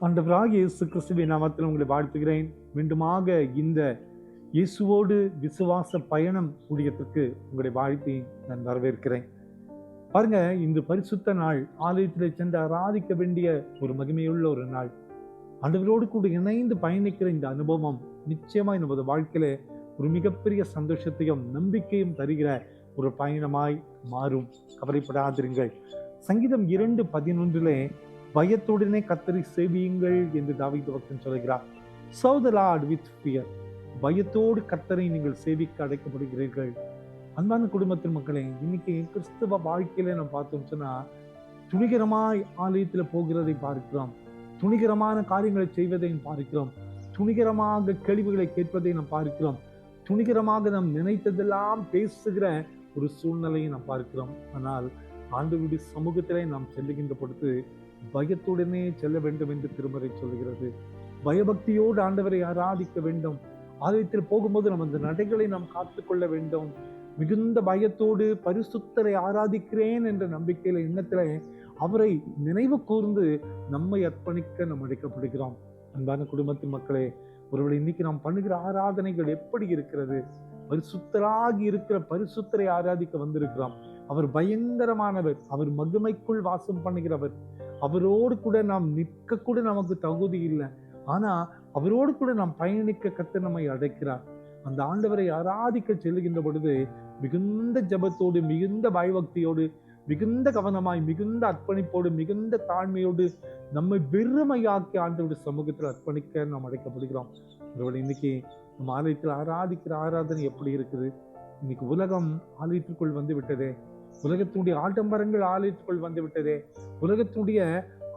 ஆண்டவராகிய இயேசு கிறிஸ்துவின் நாமத்தில் உங்களை வாழ்த்துகிறேன். மீண்டுமாக இந்த இயேசுவோடு விசுவாச பயணம் ஊழியத்திற்கு உங்களை வாழ்த்தி நான் வரவேற்கிறேன். பாருங்க, இந்த பரிசுத்த நாள் ஆலயத்தில் சென்று ஆராதிக்க வேண்டிய ஒரு மகிமையுள்ள ஒரு நாள். ஆண்டவரோடு கூட இணைந்து பயணிக்கிற இந்த அனுபவம் நிச்சயமாய் நமது வாழ்க்கையில ஒரு மிகப்பெரிய சந்தோஷத்தையும் நம்பிக்கையும் தருகிற ஒரு பயணமாய் மாறும். கவலைப்படாதிருங்கள். சங்கீதம் 2:11 பயத்துடனே கர்த்தரை சேவியுங்கள் என்று தாவீது பக்தன் சொல்கிறார். Serve the Lord with fear. பயத்தோடு கர்த்தரை நீங்கள் சேவிக்க அழைக்கப்படுகிறீர்கள். அன்பான குடும்பத்தின் மக்களே, இன்னைக்கு கிறிஸ்தவ வாழ்க்கையில நம்ம பார்த்தோம் சொன்னா துணிகரமாய் ஆலயத்துல போகிறதை பார்க்கிறோம், துணிகரமான காரியங்களை செய்வதையும் பார்க்கிறோம், துணிகரமாக கேள்விகளை கேட்பதை நாம் பார்க்கிறோம், துணிகரமாக நாம் நினைத்ததெல்லாம் பேசுகிற ஒரு சூழ்நிலையை நாம் பார்க்கிறோம். ஆனால் ஆண்டவருடைய சமூகத்திலே நாம் செல்லுகின்ற பொழுது பயத்துடனே செல்ல வேண்டும் என்று திருமறை சொல்கிறது. பயபக்தியோடு ஆண்டவரை ஆராதிக்க வேண்டும். ஆலயத்தில் போகும்போது நம்ம அந்த நடைகளை நாம் காத்துக்கொள்ள வேண்டும். மிகுந்த பயத்தோடு பரிசுத்தரை ஆராதிக்கிறேன் என்ற நம்பிக்கையில எண்ணத்தில அவரை நினைவு கூர்ந்து நம்மை அர்ப்பணிக்க நாம் அழைக்கப்படுகிறோம். அன்பான குடும்பத்தின் மக்களே, ஒருவேளை இன்னைக்கு நாம் பண்ணுகிற ஆராதனைகள் எப்படி இருக்கிறது? பரிசுத்தராகி இருக்கிற பரிசுத்தரை ஆராதிக்க வந்திருக்கிறோம். அவர் பயங்கரமானவர், அவர் மகிமைக்குள் வாசம் பண்ணுகிறவர். அவரோடு கூட நாம் நிற்க கூட நமக்கு தகுதி இல்லை, ஆனா அவரோடு கூட நாம் பயணிக்க கர்த்தர் நம்மை அழைக்கிறார். அந்த ஆண்டவரை ஆராதிக்க செல்லுகின்ற பொழுது மிகுந்த ஜபத்தோடு, மிகுந்த பயபக்தியோடு, மிகுந்த கவனமாய், மிகுந்த அர்ப்பணிப்போடு, மிகுந்த தாழ்மையோடு நம்மை வெறுமையாக்கி ஆண்டவருடைய சமூகத்தில் அர்ப்பணிக்க நாம் அழைக்கப்படுகிறோம். ஒருவேளை இன்னைக்கு நம்ம ஆலயத்தில் ஆராதிக்கிற ஆராதனை எப்படி இருக்குது? இன்னைக்கு உலகம் ஆலயத்திற்குள் வந்து விட்டதே, உலகத்தினுடைய ஆடம்பரங்கள் ஆலயத்துக்குள் வந்து விட்டதே, உலகத்தினுடைய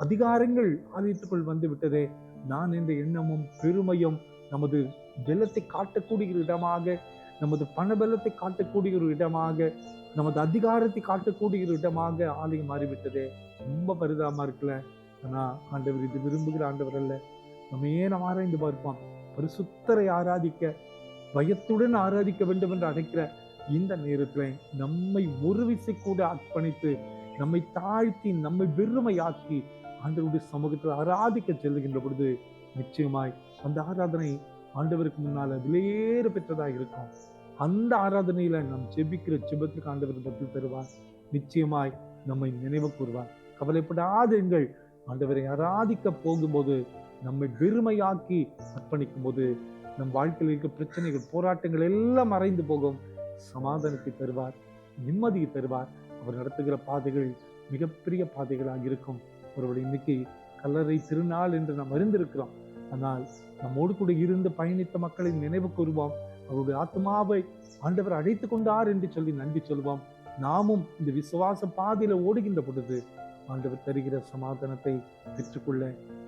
அதிகாரங்கள் ஆலயத்துக்குள் வந்து விட்டதே. நான் என்ற எண்ணமும் பெருமையும் நமது பலத்தை காட்டக்கூடிய ஒரு இடமாக, நமது பணபலத்தை காட்டக்கூடிய ஒரு இடமாக, நமது அதிகாரத்தை காட்டக்கூடிய ஒரு இடமாக ஆலயம் மாறிவிட்டதே. ரொம்ப பரிதாபமா இருக்குல்ல? ஆனா ஆண்டவர் இது விரும்புகிற ஆண்டவர் அல்ல. நம்ம ஏன் நம்ம ஆராய்ந்து பார்ப்போம். பரிசுத்தரை ஆராதிக்க, பயத்துடன் ஆராதிக்க வேண்டும் என்று அழைக்கிற இந்த நேரத்தில் நம்மை ஒரு விசை கூட அர்ப்பணித்து, நம்மை தாழ்த்தி, நம்மை வெறுமையாக்கி ஆண்டவருடைய சமூகத்தில் ஆராதிக்க செல்லுகின்ற பொழுது நிச்சயமாய் அந்த ஆராதனை ஆண்டவருக்கு முன்னால விலையேற பெற்றதாக இருக்கும். அந்த ஆராதனையில நாம் ஜெபிக்கிற ஜெபத்துக்கு ஆண்டவர் பதில் தருவார். நிச்சயமாய் நம்மை நினைவு கூறுவார். கவலைப்படாதீர்கள். ஆண்டவரை ஆராதிக்க போகும்போது நம்மை வெறுமையாக்கி அர்ப்பணிக்கும் போது நம் வாழ்க்கையில் இருக்க பிரச்சனைகள், போராட்டங்கள் எல்லாம் மறைந்து போகும். சமாதானத்தை தருவார், நிம்மதியை தருவார். அவர் நடத்துகிற பாதைகள் மிகப்பெரிய பாதைகளாக இருக்கும். ஒருவேளை இன்னைக்கு கல்லறை திருநாள் என்று நாம் அறிந்திருக்கிறோம். ஆனால் நம்மோடு கூட இருந்து பயணித்த மக்களை நினைவு கூறுவோம். அவருடைய ஆத்மாவை ஆண்டவர் அழைத்து கொண்டார் என்று சொல்லி நன்றி சொல்வோம். நாமும் இந்த விசுவாச பாதையில ஓடுகின்ற பொழுது ஆண்டவர் தருகிற சமாதானத்தை பெற்றுக்கொள்ள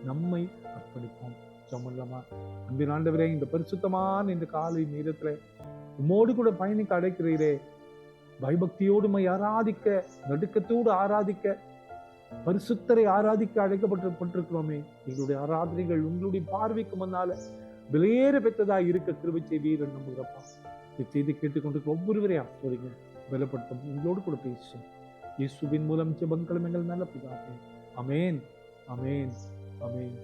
நம்மை அர்ப்பணிப்போம். ஜெபம்மா. அன்பின் ஆண்டவரே, இந்த பரிசுத்தமான இந்த காலை நேரத்துல உம்மோடு கூட பயணிக்க அழைக்கிறீரே. பயபக்தியோடு ஆராதிக்க, நடுக்கத்தோடு ஆராதிக்க, பரிசுத்தரை ஆராதிக்க அழைக்கப்பட்டிருக்கிறோமே. எங்களுடைய ஆராதனைகள் உங்களுடைய பார்வைக்கு முன்னால விலையேற பெற்றதாக இருக்க கிருபை செய்வீர் நம்புகிறப்பா. இச்செய்தி கேட்டுக்கொண்டு ஒவ்வொருவரையும் ஆஸ்வதிங்க, பலப்படுத்தும், உங்களோடு கூட பேசும். இயேசுவின் மூலம் ஜெபங்களும் எங்கள் நல்ல பிதாவே. ஆமென், ஆமென், ஆமென்.